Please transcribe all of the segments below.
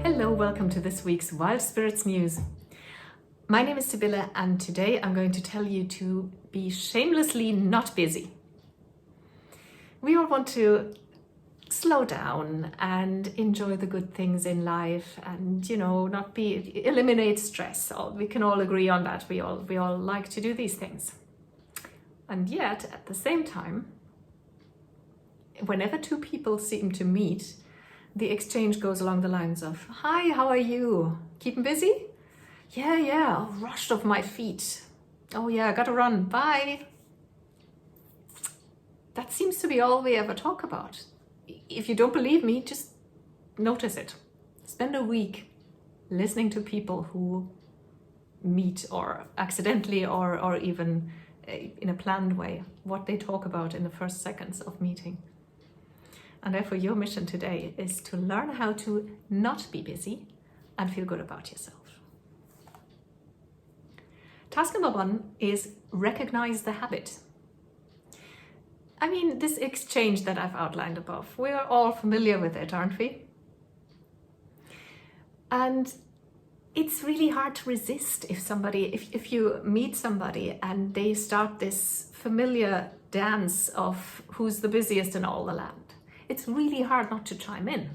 Hello, welcome to this week's Wild Spirits News. My name is Sibylle and today I'm going to tell you to be shamelessly not busy. We all want to slow down and enjoy the good things in life and, eliminate stress. We can all agree on that. We all like to do these things. And yet, at the same time, whenever two people seem to meet, the exchange goes along the lines of, "Hi, how are you? Keeping busy? Yeah, rushed off my feet. Oh yeah, I gotta run, bye." That seems to be all we ever talk about. If you don't believe me, just notice it. Spend a week listening to people who meet or accidentally or even in a planned way, what they talk about in the first seconds of meeting. And therefore your mission today is to learn how to not be busy and feel good about yourself. Task number 1 is recognize the habit. I mean, this exchange that I've outlined above, we're all familiar with it, aren't we? And it's really hard to resist if you meet somebody and they start this familiar dance of who's the busiest in all the land. It's really hard not to chime in.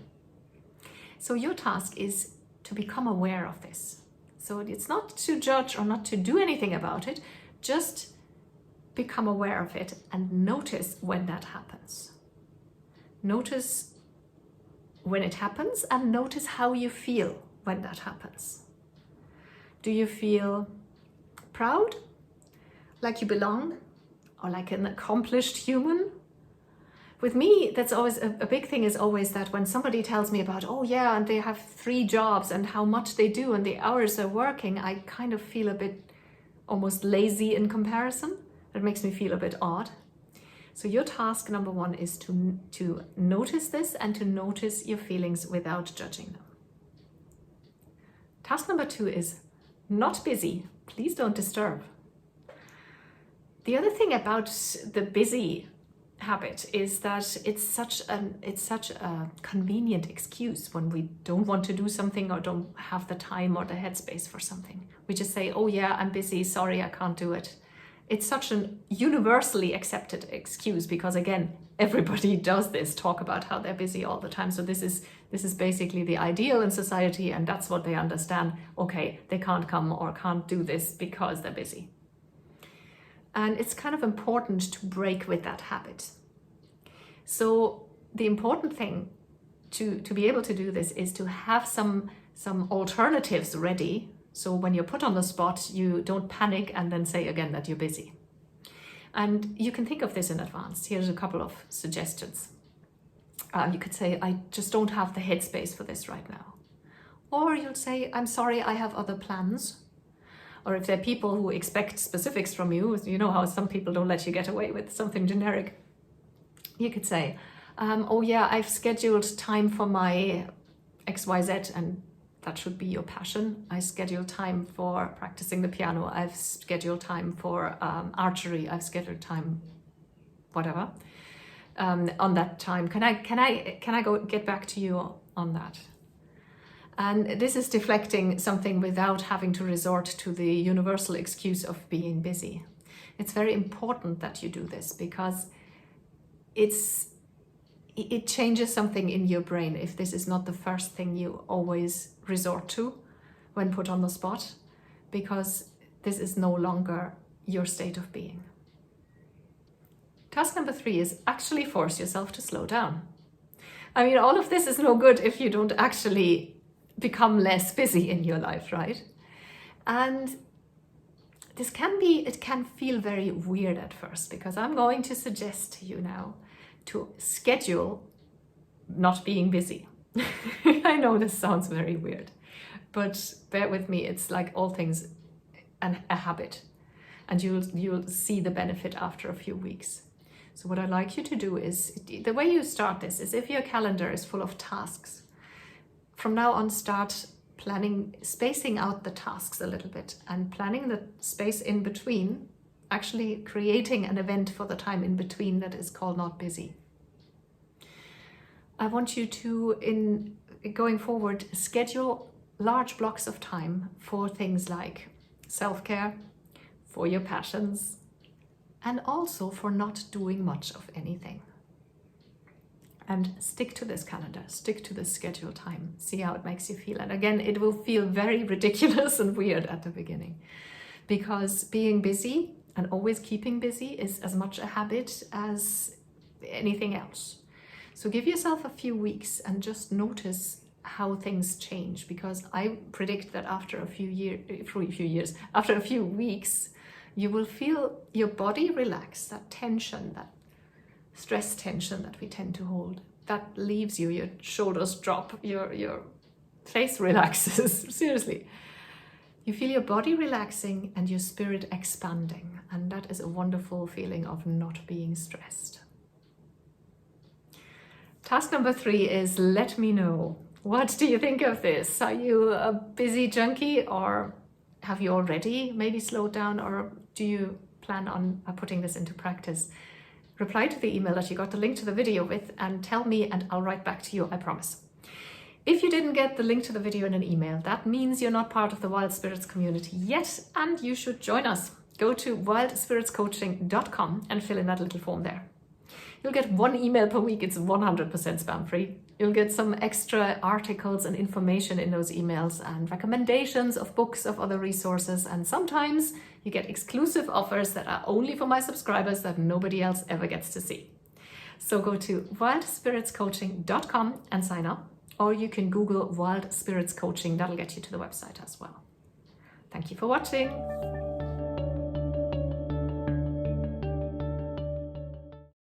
So your task is to become aware of this. So it's not to judge or not to do anything about it, just become aware of it and notice when that happens. Notice when it happens and notice how you feel when that happens. Do you feel proud, like you belong, or like an accomplished human? With me, that's always a big thing, is always that when somebody tells me about, oh yeah, and they have 3 jobs and how much they do and the hours they're working, I kind of feel a bit almost lazy in comparison. It makes me feel a bit odd. So your task number 1 is to notice this and to notice your feelings without judging them. Task number 2 is not busy. Please don't disturb. The other thing about the busy habit is that it's such a convenient excuse when we don't want to do something or don't have the time or the headspace for something. We just say, oh yeah, I'm busy, sorry, I can't do it. It's such an universally accepted excuse because, again, everybody does this, talk about how they're busy all the time. So this is basically the ideal in society, and that's what they understand. Okay, they can't come or can't do this because they're busy. And it's kind of important to break with that habit. So the important thing to be able to do this is to have some alternatives ready. So when you're put on the spot, you don't panic and then say again that you're busy. And you can think of this in advance. Here's a couple of suggestions. You could say, I just don't have the headspace for this right now. Or you'll say, I'm sorry, I have other plans. Or if there are people who expect specifics from you, you know how some people don't let you get away with something generic. You could say, oh yeah, I've scheduled time for my XYZ, and that should be your passion. I scheduled time for practicing the piano. I've scheduled time for archery. I've scheduled time, whatever. On that time, can I go get back to you on that? And this is deflecting something without having to resort to the universal excuse of being busy. It's very important that you do this because it changes something in your brain if this is not the first thing you always resort to when put on the spot, because this is no longer your state of being. Task number 3 is actually force yourself to slow down. I mean, all of this is no good if you don't actually become less busy in your life, right? And it can feel very weird at first, because I'm going to suggest to you now to schedule not being busy. I know this sounds very weird, but bear with me, it's like all things a habit, and you'll see the benefit after a few weeks. So what I'd like you to do is, the way you start this is, if your calendar is full of tasks, from now on start spacing out the tasks a little bit and planning the space in between, actually creating an event for the time in between that is called not busy. I want you to going forward, schedule large blocks of time for things like self-care, for your passions, and also for not doing much of anything. And stick to this calendar, stick to this schedule time, see how it makes you feel. And again, it will feel very ridiculous and weird at the beginning, because being busy and always keeping busy is as much a habit as anything else. So give yourself a few weeks and just notice how things change, because I predict that after a few weeks, you will feel your body relax, that tension, that stress tension that we tend to hold. That leaves you, your shoulders drop, your face relaxes, seriously. You feel your body relaxing and your spirit expanding, and that is a wonderful feeling of not being stressed. Task number 3 is let me know. What do you think of this? Are you a busy junkie, or have you already maybe slowed down, or do you plan on putting this into practice? Reply to the email that you got the link to the video with and tell me, and I'll write back to you, I promise. If you didn't get the link to the video in an email, that means you're not part of the Wild Spirits community yet, and you should join us. Go to wildspiritscoaching.com and fill in that little form there. You'll get 1 email per week. It's 100% spam free. You'll get some extra articles and information in those emails, and recommendations of books, of other resources, and sometimes you get exclusive offers that are only for my subscribers that nobody else ever gets to see. So go to wildspiritscoaching.com and sign up, or you can Google Wild Spirits Coaching. That'll get you to the website as well. Thank you for watching.